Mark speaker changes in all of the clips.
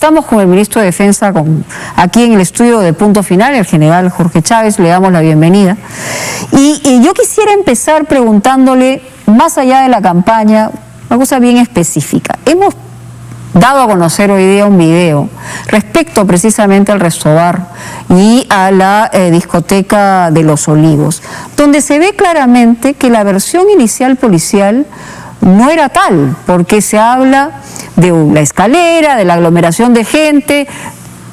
Speaker 1: Estamos con el ministro de Defensa aquí en el estudio de Punto Final, el general Jorge Chávez, le damos la bienvenida. Y yo quisiera empezar preguntándole, más allá de la campaña, una cosa bien específica. Hemos dado a conocer hoy día un video respecto precisamente al Restobar y a la discoteca de Los Olivos, donde se ve claramente que la versión inicial policial no era tal, porque se habla de la escalera, de la aglomeración de gente,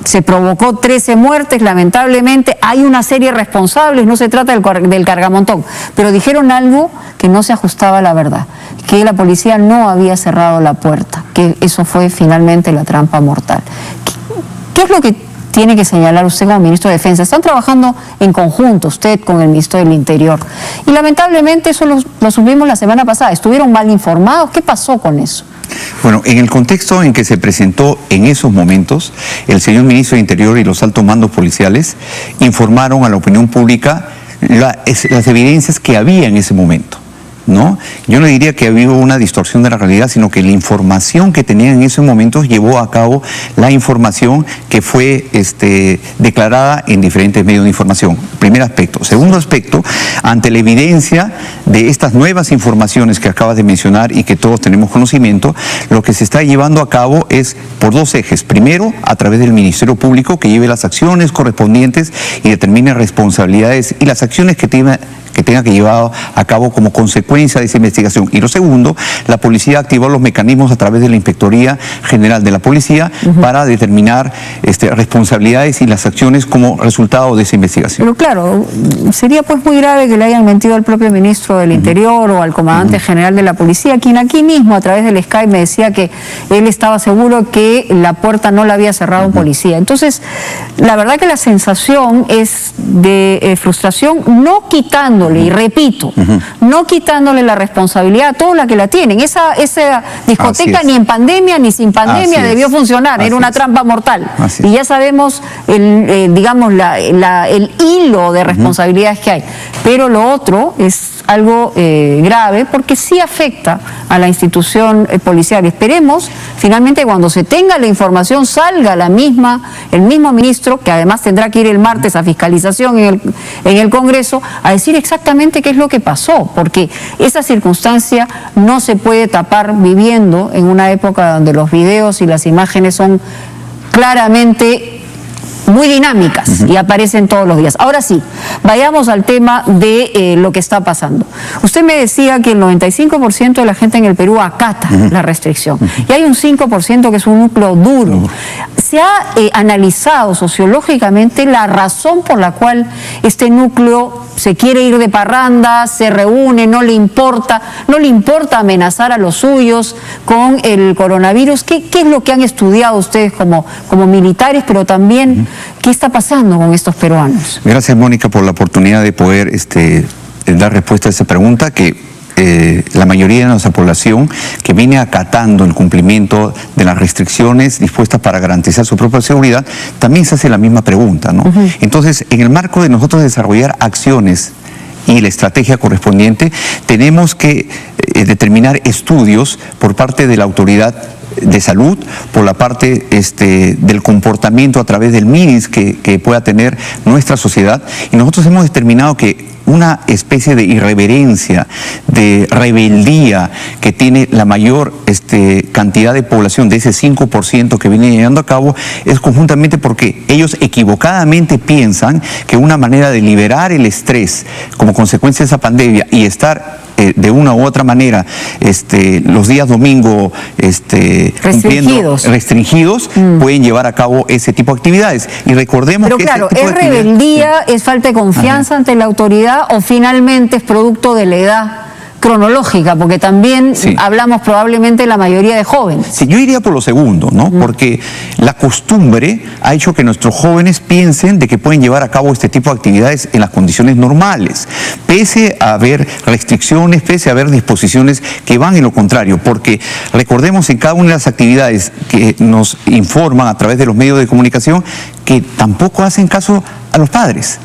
Speaker 1: se provocó 13 muertes, lamentablemente hay una serie de responsables, no se trata del cargamontón, pero dijeron algo que no se ajustaba a la verdad, que la policía no había cerrado la puerta, que eso fue finalmente la trampa mortal. ¿Qué es lo que tiene que señalar usted como ministro de Defensa? Están trabajando en conjunto usted con el ministro del Interior y lamentablemente eso lo supimos la semana pasada. ¿Estuvieron mal informados? ¿Qué pasó con eso?
Speaker 2: Bueno, en el contexto en que se presentó en esos momentos, el señor ministro de Interior y los altos mandos policiales informaron a la opinión pública las evidencias que había en ese momento, ¿no? Yo no diría que había una distorsión de la realidad, sino que la información que tenían en esos momentos llevó a cabo la información que fue declarada en diferentes medios de información. Primer aspecto. Segundo aspecto, ante la evidencia de estas nuevas informaciones que acabas de mencionar y que todos tenemos conocimiento, lo que se está llevando a cabo es por dos ejes. Primero, a través del Ministerio Público, que lleve las acciones correspondientes y determine responsabilidades y las acciones que tenga que llevar a cabo como consecuencia de esa investigación. Y lo segundo, la policía activó los mecanismos a través de la Inspectoría General de la Policía para determinar responsabilidades y las acciones como resultado de esa investigación.
Speaker 1: Pero claro, sería pues muy grave que le hayan mentido al propio ministro del Interior o al comandante general de la policía, quien aquí mismo a través del Skype me decía que él estaba seguro que la puerta no la había cerrado un policía. Entonces, la verdad que la sensación es de frustración, no quitándole, y repito, no quitándole la responsabilidad a todos los que la tienen. Esa discoteca ni en pandemia ni sin pandemia debió funcionar, era una trampa mortal. Y ya sabemos digamos, el hilo de responsabilidades que hay. Pero lo otro es algo grave porque sí afecta a la institución policial. Esperemos finalmente cuando se tenga la información salga el mismo ministro, que además tendrá que ir el martes a fiscalización en el Congreso, a decir exactamente qué es lo que pasó, porque esa circunstancia no se puede tapar viviendo en una época donde los videos y las imágenes son claramente muy dinámicas y aparecen todos los días. Ahora sí, vayamos al tema de lo que está pasando. Usted me decía que el 95% de la gente en el Perú acata la restricción y hay un 5% que es un núcleo duro. ¿Se ha analizado sociológicamente la razón por la cual este núcleo se quiere ir de parranda, se reúne, no le importa amenazar a los suyos con el coronavirus? ¿Qué es lo que han estudiado ustedes como militares, pero también qué está pasando con estos peruanos?
Speaker 2: Gracias, Mónica, por la oportunidad de poder dar respuesta a esa pregunta que la mayoría de nuestra población que viene acatando el cumplimiento de las restricciones dispuestas para garantizar su propia seguridad, también se hace la misma pregunta, ¿no? Entonces, en el marco de nosotros desarrollar acciones y la estrategia correspondiente, tenemos que determinar estudios por parte de la autoridad de salud, por la parte del comportamiento a través del MIDIS que pueda tener nuestra sociedad, y nosotros hemos determinado que una especie de irreverencia, de rebeldía que tiene la mayor cantidad de población, de ese 5% que viene llevando a cabo, es conjuntamente porque ellos equivocadamente piensan que una manera de liberar el estrés como consecuencia de esa pandemia y estar de una u otra manera los días domingo restringidos pueden llevar a cabo ese tipo de actividades. Y recordemos que
Speaker 1: claro, ¿es rebeldía, es falta de confianza ante la autoridad o finalmente es producto de la edad cronológica? Porque también hablamos probablemente de la mayoría de jóvenes.
Speaker 2: Sí, yo iría por lo segundo, ¿no? Porque la costumbre ha hecho que nuestros jóvenes piensen de que pueden llevar a cabo este tipo de actividades en las condiciones normales, pese a haber restricciones, pese a haber disposiciones que van en lo contrario, porque recordemos en cada una de las actividades que nos informan a través de los medios de comunicación que tampoco hacen caso a los padres.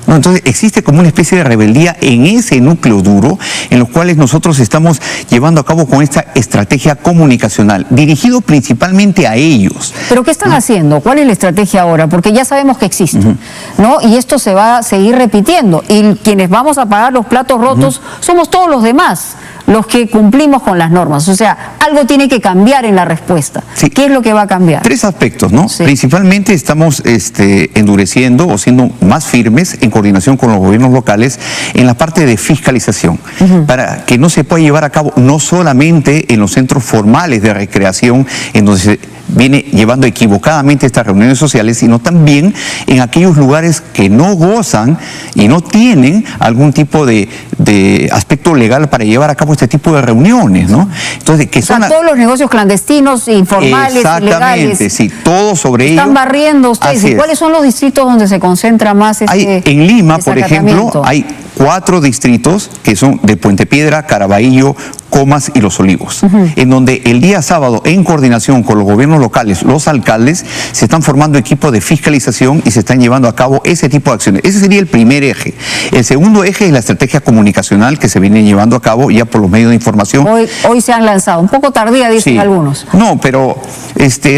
Speaker 2: ¿no? Entonces existe como una especie de rebeldía en ese núcleo duro, en los cuales nosotros estamos llevando a cabo con esta estrategia comunicacional, dirigido principalmente a ellos.
Speaker 1: ¿Pero qué están haciendo? ¿Cuál es la estrategia ahora? Porque ya sabemos que existe, ¿no? Y esto se va a seguir repitiendo. Y quienes vamos a pagar los platos rotos somos todos los demás, los que cumplimos con las normas. O sea, algo tiene que cambiar en la respuesta.
Speaker 2: Sí.
Speaker 1: ¿Qué es lo que va a cambiar?
Speaker 2: Tres aspectos, ¿no?
Speaker 1: Sí.
Speaker 2: Principalmente estamos endureciendo o siendo más firmes en coordinación con los gobiernos locales en la parte de fiscalización, para que no se pueda llevar a cabo no solamente en los centros formales de recreación, en donde se viene llevando equivocadamente estas reuniones sociales, sino también en aquellos lugares que no gozan y no tienen algún tipo de aspecto legal para llevar a cabo este tipo de reuniones, ¿no? Entonces, que son
Speaker 1: todos los negocios clandestinos, informales,
Speaker 2: exactamente,
Speaker 1: ilegales.
Speaker 2: sí, todo sobre ello.
Speaker 1: Están barriendo ustedes. ¿Y cuáles son los distritos donde se concentra más
Speaker 2: En Lima, por ejemplo, hay 4 distritos que son de Puente Piedra, Caraballo, Comas y Los Olivos, en donde el día sábado, en coordinación con los gobiernos locales, los alcaldes, se están formando equipos de fiscalización y se están llevando a cabo ese tipo de acciones. Ese sería el primer eje. El segundo eje es la estrategia comunicacional que se viene llevando a cabo ya por los medios de información.
Speaker 1: Hoy se han lanzado, un poco tardía, dicen algunos.
Speaker 2: No, pero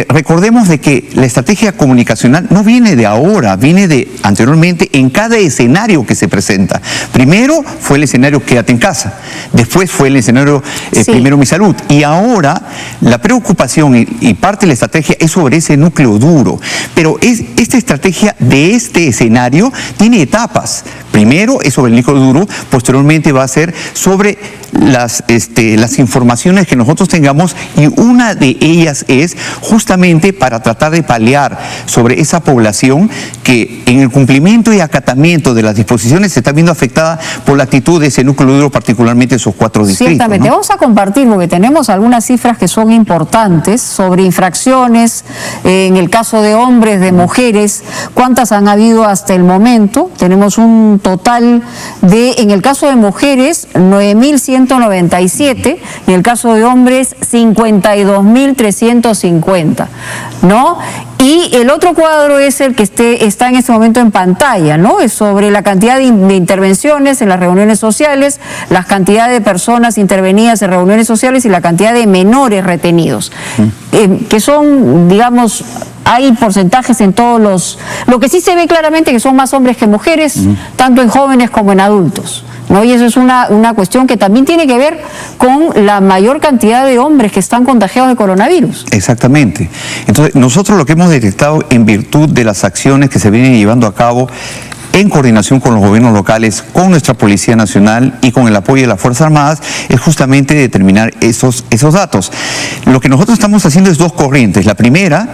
Speaker 2: recordemos de que la estrategia comunicacional no viene de ahora, viene de anteriormente en cada escenario que se presenta. Primero fue el escenario Quédate en casa, después fue el escenario Primero mi salud, y ahora la preocupación y parte de la estrategia es sobre ese núcleo duro. Pero esta estrategia de este escenario tiene etapas. Primero es sobre el núcleo duro, posteriormente va a ser sobre las informaciones que nosotros tengamos, y una de ellas es justamente para tratar de paliar sobre esa población que en el cumplimiento y acatamiento de las disposiciones se está viendo afectada por la actitud de ese núcleo duro, particularmente esos 4 distritos.
Speaker 1: Ciertamente,
Speaker 2: ¿no?
Speaker 1: Vamos a compartir porque tenemos algunas cifras que son importantes sobre infracciones, en el caso de hombres, de mujeres, cuántas han habido hasta el momento. Tenemos un total de, en el caso de mujeres, 9.197, y en el caso de hombres, 52.350, ¿no? Y el otro cuadro es el que está en este momento en pantalla, ¿no? Es sobre la cantidad de intervenciones en las reuniones sociales, la cantidad de personas intervenidas en reuniones sociales y la cantidad de menores retenidos, que son, digamos, hay porcentajes en todos los... Lo que sí se ve claramente que son más hombres que mujeres, tanto en jóvenes como en adultos, ¿no? Y eso es una cuestión que también tiene que ver con la mayor cantidad de hombres que están contagiados de coronavirus.
Speaker 2: Exactamente. Entonces, nosotros lo que hemos detectado en virtud de las acciones que se vienen llevando a cabo en coordinación con los gobiernos locales, con nuestra Policía Nacional y con el apoyo de las Fuerzas Armadas, es justamente determinar esos datos. Lo que nosotros estamos haciendo es 2 corrientes. La primera,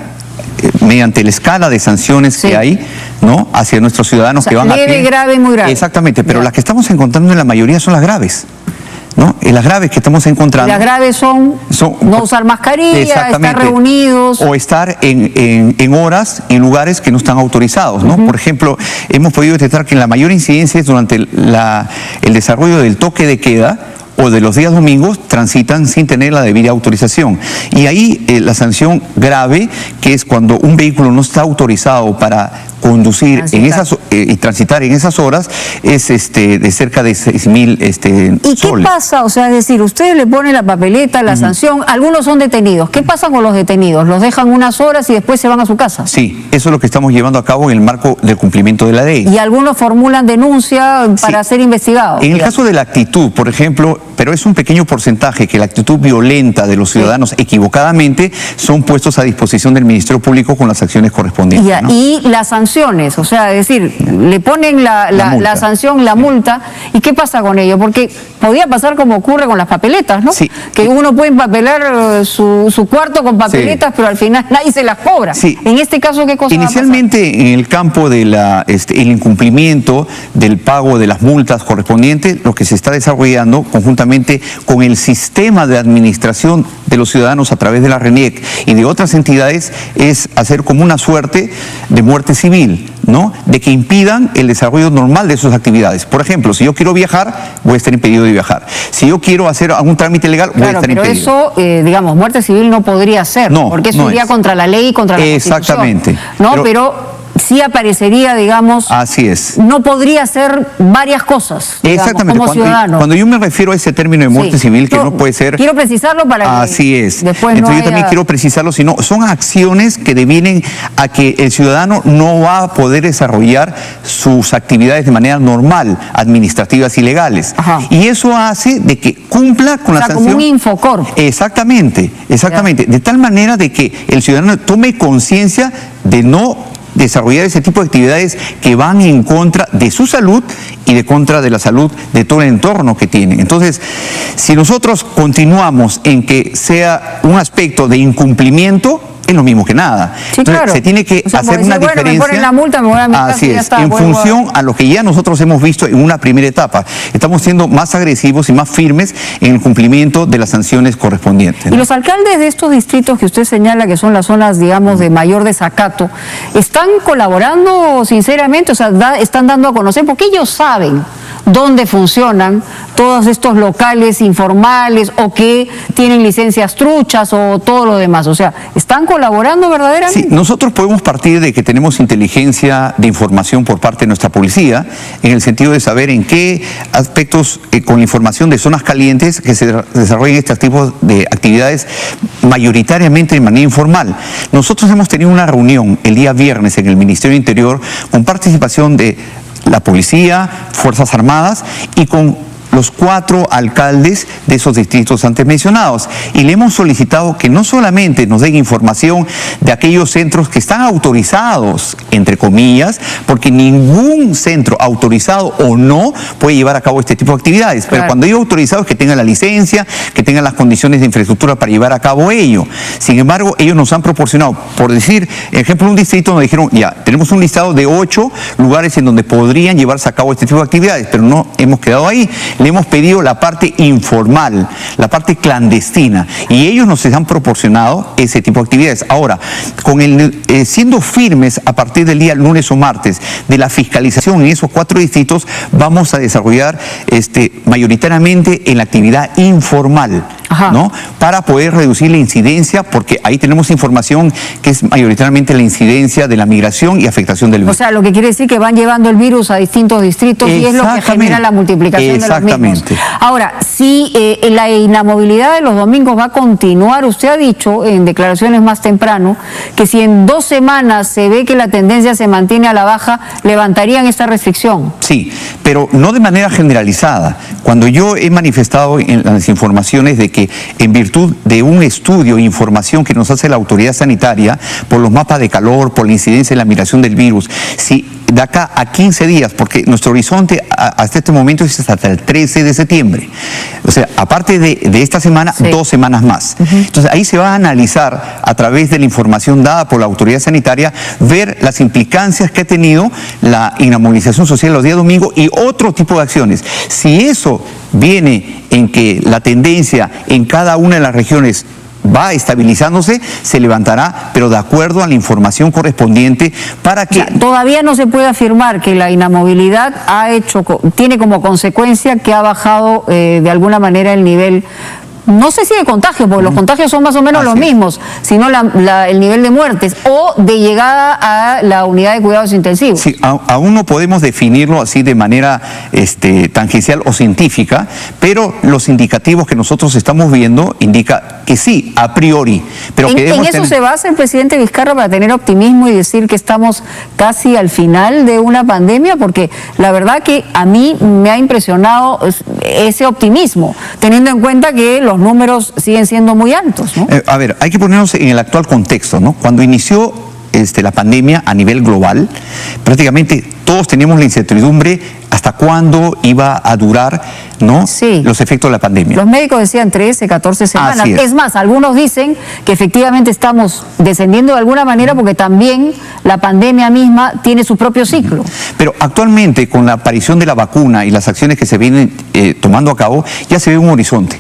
Speaker 2: mediante la escala de sanciones que hay, ¿no?, hacia nuestros ciudadanos, que van
Speaker 1: leve,
Speaker 2: a pie.
Speaker 1: grave, muy grave.
Speaker 2: Exactamente, pero las que estamos encontrando en la mayoría son las graves, ¿no? En las graves que estamos encontrando.
Speaker 1: Las graves son no usar mascarilla, estar reunidos.
Speaker 2: O estar en horas y lugares que no están autorizados, ¿no? Por ejemplo, hemos podido detectar que la mayor incidencia es durante el desarrollo del toque de queda, o de los días domingos, transitan sin tener la debida autorización. Y ahí la sanción grave, que es cuando un vehículo no está autorizado para conducir y transitar en esas horas, es de cerca de 6.000
Speaker 1: ¿Y
Speaker 2: soles.
Speaker 1: qué pasa? O sea, es decir, ustedes le ponen la papeleta, la sanción, algunos son detenidos. ¿Qué pasa con los detenidos? ¿Los dejan unas horas y después se van a su casa?
Speaker 2: Sí, eso es lo que estamos llevando a cabo en el marco del cumplimiento de la ley.
Speaker 1: Y algunos formulan denuncia para ser investigados.
Speaker 2: En el caso de la actitud, por ejemplo, pero es un pequeño porcentaje que la actitud violenta de los ciudadanos equivocadamente son puestos a disposición del Ministerio Público con las acciones correspondientes, ¿no?
Speaker 1: Y las sanciones, o sea, es decir, le ponen la sanción, la multa, ¿y qué pasa con ello? Porque podría pasar como ocurre con las papeletas, ¿no? Sí. Que uno puede empapelar su cuarto con papeletas, pero al final nadie se las cobra. Sí. En este caso, ¿qué cosa
Speaker 2: Inicialmente, va a pasar? En el campo de el incumplimiento del pago de las multas correspondientes, lo que se está desarrollando conjuntamente con el sistema de administración de los ciudadanos a través de la RENIEC y de otras entidades es hacer como una suerte de muerte civil, ¿no? De que impidan el desarrollo normal de sus actividades. Por ejemplo, si yo quiero viajar, voy a estar impedido de viajar. Si yo quiero hacer algún trámite legal, voy a estar impedido.
Speaker 1: Pero eso, digamos, muerte civil no podría ser, porque eso iría contra la ley y contra la Constitución.
Speaker 2: Exactamente.
Speaker 1: No, pero sí aparecería, digamos...
Speaker 2: Así es.
Speaker 1: No podría hacer varias cosas, digamos,
Speaker 2: exactamente,
Speaker 1: como ciudadano.
Speaker 2: Cuando yo me refiero a ese término de muerte civil, que no puede ser...
Speaker 1: Quiero precisarlo para que
Speaker 2: así es.
Speaker 1: Después
Speaker 2: entonces
Speaker 1: no
Speaker 2: yo también quiero precisarlo, sino son acciones que devienen a que el ciudadano no va a poder desarrollar sus actividades de manera normal, administrativas y legales.
Speaker 1: Ajá.
Speaker 2: Y eso hace de que cumpla con la sanción.
Speaker 1: Como un Infocorp.
Speaker 2: Exactamente. De tal manera de que el ciudadano tome conciencia de no desarrollar ese tipo de actividades que van en contra de su salud y de contra de la salud de todo el entorno que tiene. Entonces, si nosotros continuamos en que sea un aspecto de incumplimiento, es lo mismo que nada.
Speaker 1: Sí,
Speaker 2: entonces,
Speaker 1: claro.
Speaker 2: se tiene que hacer una diferencia.
Speaker 1: Me ponen la multa, me voy a mi casa
Speaker 2: así
Speaker 1: y ya
Speaker 2: es,
Speaker 1: está,
Speaker 2: en función a lo que ya nosotros hemos visto en una primera etapa. Estamos siendo más agresivos y más firmes en el cumplimiento de las sanciones correspondientes, ¿no?
Speaker 1: Y los alcaldes de estos distritos que usted señala que son las zonas, digamos, de mayor desacato, ¿están colaborando sinceramente? O sea, están dando a conocer, porque ellos saben dónde funcionan todos estos locales informales o que tienen licencias truchas o todo lo demás. O sea, ¿están colaborando verdaderamente?
Speaker 2: Sí, nosotros podemos partir de que tenemos inteligencia de información por parte de nuestra policía, en el sentido de saber en qué aspectos, con la información de zonas calientes que se desarrollan este tipo de actividades mayoritariamente de manera informal. Nosotros hemos tenido una reunión el día viernes en el Ministerio del Interior con participación de la policía, Fuerzas Armadas y con los 4 alcaldes de esos distritos antes mencionados. Y le hemos solicitado que no solamente nos den información de aquellos centros que están autorizados, entre comillas, porque ningún centro autorizado o no puede llevar a cabo este tipo de actividades. Pero cuando digo autorizados, que tengan la licencia, que tengan las condiciones de infraestructura para llevar a cabo ello. Sin embargo, ellos nos han proporcionado, por decir, ejemplo, un distrito nos dijeron, ya, tenemos un listado de 8 lugares en donde podrían llevarse a cabo este tipo de actividades, pero no hemos quedado ahí. Le hemos pedido la parte informal, la parte clandestina, y ellos nos han proporcionado ese tipo de actividades. Ahora, siendo firmes a partir del día lunes o martes de la fiscalización en esos 4 distritos, vamos a desarrollar mayoritariamente en la actividad informal, ¿no? Para poder reducir la incidencia, porque ahí tenemos información que es mayoritariamente la incidencia de la migración y afectación del virus.
Speaker 1: O sea, lo que quiere decir que van llevando el virus a distintos distritos y es lo que genera la multiplicación de los mismos. Ahora, si la inamovilidad de los domingos va a continuar, usted ha dicho en declaraciones más temprano que si en 2 semanas se ve que la tendencia se mantiene a la baja, levantarían esta restricción.
Speaker 2: Sí, pero no de manera generalizada. Cuando yo he manifestado en las informaciones de que en virtud de un estudio e información que nos hace la autoridad sanitaria por los mapas de calor, por la incidencia de la migración del virus, si de acá a 15 días, porque nuestro horizonte hasta este momento es hasta el 13 de septiembre. O sea, aparte de esta semana, 2 semanas más. Entonces, ahí se va a analizar a través de la información dada por la autoridad sanitaria, ver las implicancias que ha tenido la inamovilización social los días domingos y otro tipo de acciones. Si eso viene en que la tendencia en cada una de las regiones va estabilizándose, se levantará, pero de acuerdo a la información correspondiente para que...
Speaker 1: Todavía no se puede afirmar que la inamovilidad tiene como consecuencia que ha bajado de alguna manera el nivel, no sé si de contagio, porque los contagios son más o menos los mismos, sino el nivel de muertes o de llegada a la unidad de cuidados intensivos.
Speaker 2: Sí, aún no podemos definirlo así de manera tangencial o científica, pero los indicativos que nosotros estamos viendo indica que sí, a priori. Pero
Speaker 1: ¿En eso se basa el presidente Vizcarra para tener optimismo y decir que estamos casi al final de una pandemia? Porque la verdad que a mí me ha impresionado ese optimismo, teniendo en cuenta que los números siguen siendo muy altos, ¿no?
Speaker 2: A ver, hay que ponernos en el actual contexto, ¿no? Cuando inició la pandemia a nivel global, prácticamente todos teníamos la incertidumbre hasta cuándo iba a durar, ¿no?
Speaker 1: Sí.
Speaker 2: Los efectos de la pandemia.
Speaker 1: Los médicos decían 13, 14 semanas. Es más, algunos dicen que efectivamente estamos descendiendo de alguna manera porque también la pandemia misma tiene su propio ciclo.
Speaker 2: Pero actualmente, con la aparición de la vacuna y las acciones que se vienen tomando a cabo, ya se ve un horizonte.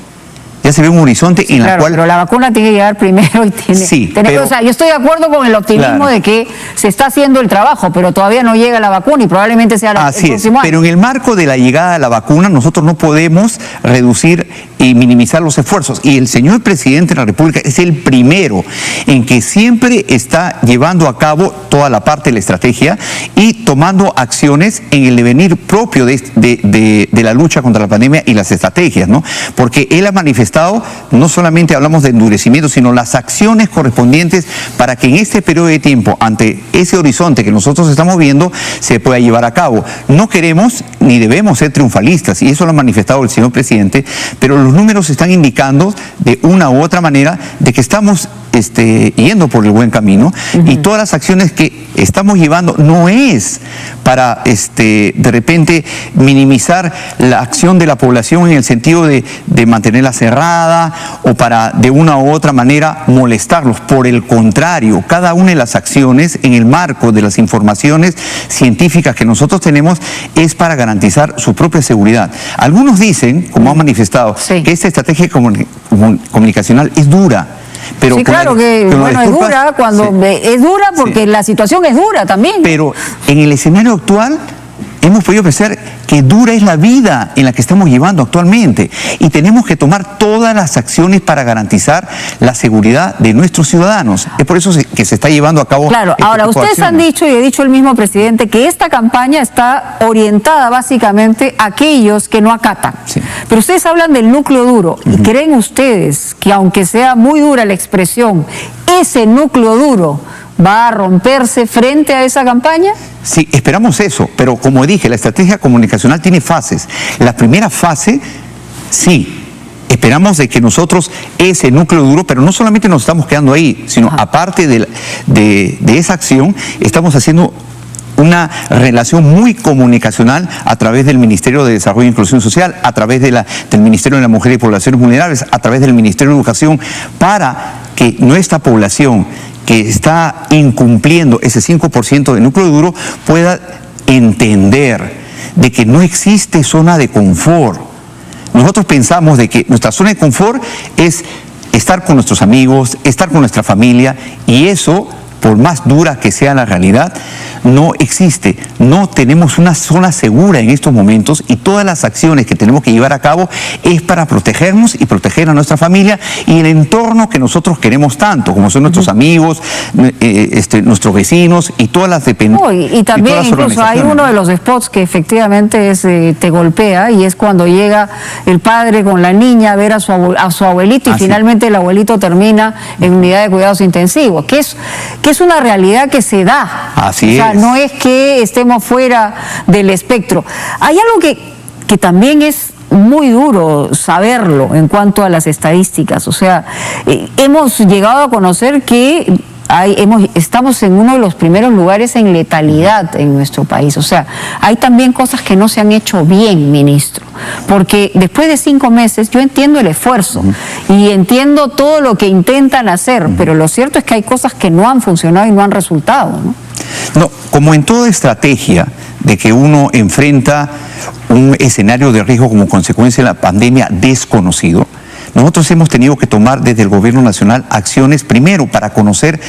Speaker 2: Ya se ve un horizonte en la cual...
Speaker 1: Pero la vacuna tiene que llegar primero y tiene...
Speaker 2: Sí,
Speaker 1: o sea, yo estoy de acuerdo con el optimismo de que se está haciendo el trabajo, pero todavía no llega la vacuna y probablemente sea el próximo año.
Speaker 2: Pero en el marco de la llegada de la vacuna, nosotros no podemos reducir y minimizar los esfuerzos. Y el señor presidente de la República es el primero en que siempre está llevando a cabo toda la parte de la estrategia y tomando acciones en el devenir propio de la lucha contra la pandemia y las estrategias, ¿no? Porque él ha manifestado, no solamente hablamos de endurecimiento, sino las acciones correspondientes para que en este periodo de tiempo, ante ese horizonte que nosotros estamos viendo, se pueda llevar a cabo. No queremos ni debemos ser triunfalistas, y eso lo ha manifestado el señor presidente, pero los números están indicando de una u otra manera de que estamos yendo por el buen camino, y todas las acciones que estamos llevando no es para de repente minimizar la acción de la población en el sentido de mantenerla cerrada o para de una u otra manera molestarlos. Por el contrario, cada una de las acciones en el marco de las informaciones científicas que nosotros tenemos es para garantizar su propia seguridad. Algunos dicen, como han manifestado, que esta estrategia comunicacional es dura. Pero
Speaker 1: sí, claro que bueno, es dura es dura porque la situación es dura también.
Speaker 2: Pero en el escenario actual hemos podido pensar que dura es la vida en la que estamos llevando actualmente, y tenemos que tomar todas las acciones para garantizar la seguridad de nuestros ciudadanos. Es por eso que se está llevando a cabo.
Speaker 1: Claro, ahora ustedes han dicho, y he dicho el mismo presidente, que esta campaña está orientada básicamente a aquellos que no acatan. Sí. Pero ustedes hablan del núcleo duro. ¿Y creen ustedes que, aunque sea muy dura la expresión, ese núcleo duro va a romperse frente a esa campaña?
Speaker 2: Sí, esperamos eso, pero como dije, la estrategia comunicacional tiene fases. La primera fase, sí, esperamos de que nosotros ese núcleo duro, pero no solamente nos estamos quedando ahí, sino aparte de esa acción, estamos haciendo una relación muy comunicacional a través del Ministerio de Desarrollo e Inclusión Social, a través del Ministerio de la Mujer y Poblaciones Vulnerables, a través del Ministerio de Educación, para que nuestra población que está incumpliendo ese 5% de núcleo duro pueda entender de que no existe zona de confort. Nosotros pensamos de que nuestra zona de confort es estar con nuestros amigos, estar con nuestra familia, y eso, por más dura que sea la realidad, no existe. No tenemos una zona segura en estos momentos, y todas las acciones que tenemos que llevar a cabo es para protegernos y proteger a nuestra familia y el entorno que nosotros queremos tanto, como son nuestros amigos, nuestros vecinos y todas las dependencias.
Speaker 1: Y también incluso hay uno de los spots que efectivamente te golpea, y es cuando llega el padre con la niña a ver a su abuelito y finalmente el abuelito termina en unidad de cuidados intensivos, que es una realidad que se da.
Speaker 2: Así es.
Speaker 1: No es que estemos fuera del espectro. Hay algo que también es muy duro saberlo en cuanto a las estadísticas. O sea, hemos llegado a conocer que estamos en uno de los primeros lugares en letalidad en nuestro país. O sea, hay también cosas que no se han hecho bien, ministro. Porque después de 5 meses yo entiendo el esfuerzo y entiendo todo lo que intentan hacer, pero lo cierto es que hay cosas que no han funcionado y no han resultado, ¿no?
Speaker 2: No, como en toda estrategia de que uno enfrenta un escenario de riesgo como consecuencia de la pandemia desconocido, nosotros hemos tenido que tomar desde el gobierno nacional acciones primero para conocer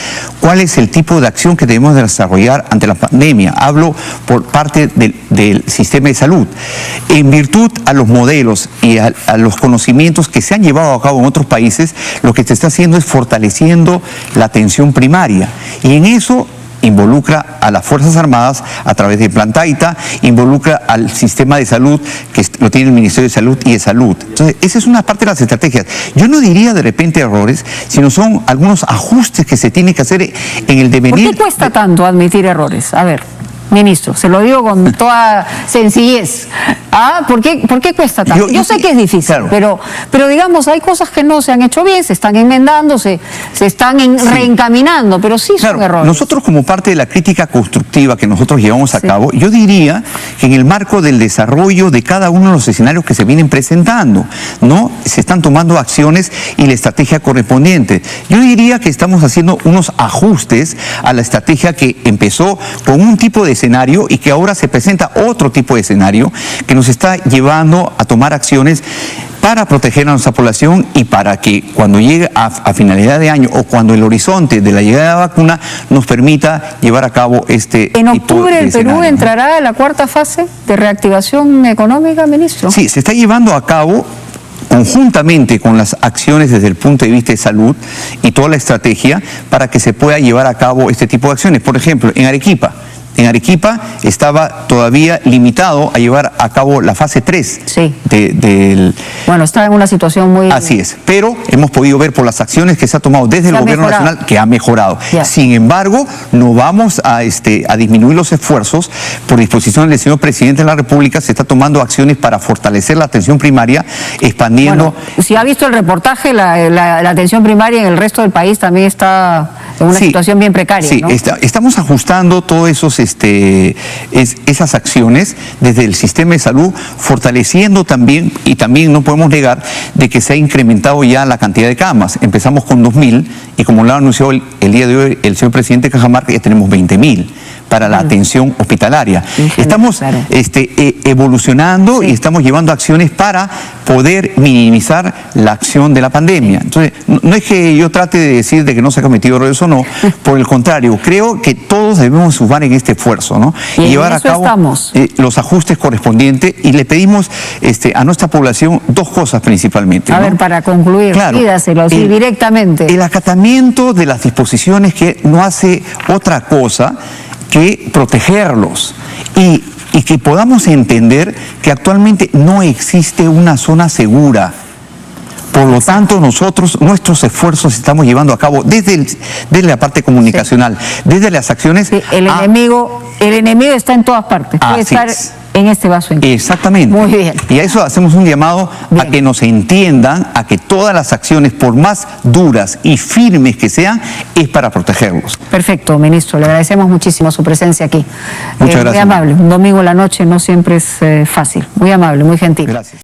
Speaker 2: cuál es el tipo de acción que debemos desarrollar ante la pandemia. Hablo por parte del sistema de salud. En virtud a los modelos y a los conocimientos que se han llevado a cabo en otros países, lo que se está haciendo es fortaleciendo la atención primaria. Y en eso involucra a las Fuerzas Armadas a través de Plan Taita, involucra al sistema de salud, que lo tiene el Ministerio de Salud y de Salud. Entonces, esa es una parte de las estrategias. Yo no diría de repente errores, sino son algunos ajustes que se tienen que hacer en el devenir.
Speaker 1: ¿Por qué cuesta tanto admitir errores? A ver, ministro, se lo digo con toda sencillez. ¿Por qué cuesta tanto? Yo sé que es difícil, claro. pero digamos, hay cosas que no se han hecho bien, se están enmendando, se están reencaminando, pero sí son errores.
Speaker 2: Nosotros, como parte de la crítica constructiva que nosotros llevamos a cabo, yo diría que en el marco del desarrollo de cada uno de los escenarios que se vienen presentando, ¿no? Se están tomando acciones y la estrategia correspondiente. Yo diría que estamos haciendo unos ajustes a la estrategia que empezó con un tipo de escenario y que ahora se presenta otro tipo de escenario que nos está llevando a tomar acciones para proteger a nuestra población y para que cuando llegue a finalidad de año o cuando el horizonte de la llegada de la vacuna nos permita llevar a cabo este
Speaker 1: ¿En
Speaker 2: tipo
Speaker 1: octubre
Speaker 2: de
Speaker 1: el Perú
Speaker 2: escenario,
Speaker 1: entrará a la cuarta fase de reactivación económica, ministro?
Speaker 2: Sí, se está llevando a cabo conjuntamente con las acciones desde el punto de vista de salud y toda la estrategia para que se pueda llevar a cabo este tipo de acciones. Por ejemplo, en Arequipa estaba todavía limitado a llevar a cabo la fase 3
Speaker 1: Sí.
Speaker 2: del...
Speaker 1: Bueno, está en una situación muy...
Speaker 2: Así es, pero hemos podido ver por las acciones que se ha tomado desde el gobierno nacional que ha mejorado.
Speaker 1: Ya.
Speaker 2: Sin embargo, no vamos a disminuir los esfuerzos. Por disposición del señor presidente de la República se está tomando acciones para fortalecer la atención primaria, expandiendo...
Speaker 1: Bueno, si ha visto el reportaje, la atención primaria en el resto del país también está en una situación bien precaria,
Speaker 2: Sí,
Speaker 1: ¿no?
Speaker 2: estamos ajustando todos esas acciones desde el sistema de salud, fortaleciendo también, y también no podemos negar de que se ha incrementado ya la cantidad de camas. Empezamos con 2.000 y como lo anunció el día de hoy el señor presidente Cajamarca, ya tenemos 20.000 para la atención hospitalaria. Estamos evolucionando y estamos llevando acciones para poder minimizar la acción de la pandemia. Entonces, no es que yo trate de decir de que no se ha cometido errores o no, por el contrario, creo que todos debemos sumar en este esfuerzo, ¿no?
Speaker 1: Y
Speaker 2: llevar a cabo los ajustes correspondientes y le pedimos a nuestra población dos cosas principalmente.
Speaker 1: A
Speaker 2: ¿no?
Speaker 1: ver, para concluir, pídaselo así directamente.
Speaker 2: El acatamiento de las disposiciones que no hace otra cosa que protegerlos y que podamos entender que actualmente no existe una zona segura. Por lo tanto, nuestros esfuerzos estamos llevando a cabo desde la parte comunicacional, desde las acciones.
Speaker 1: Sí, el enemigo está en todas partes. Puede estar en este vaso.
Speaker 2: Exactamente.
Speaker 1: Muy bien.
Speaker 2: Y a eso hacemos un llamado a que nos entiendan, a que todas las acciones, por más duras y firmes que sean, es para protegerlos.
Speaker 1: Perfecto, ministro. Le agradecemos muchísimo su presencia aquí.
Speaker 2: Muchas gracias.
Speaker 1: Muy amable. Un domingo en la noche no siempre es fácil. Muy amable, muy gentil.
Speaker 2: Gracias.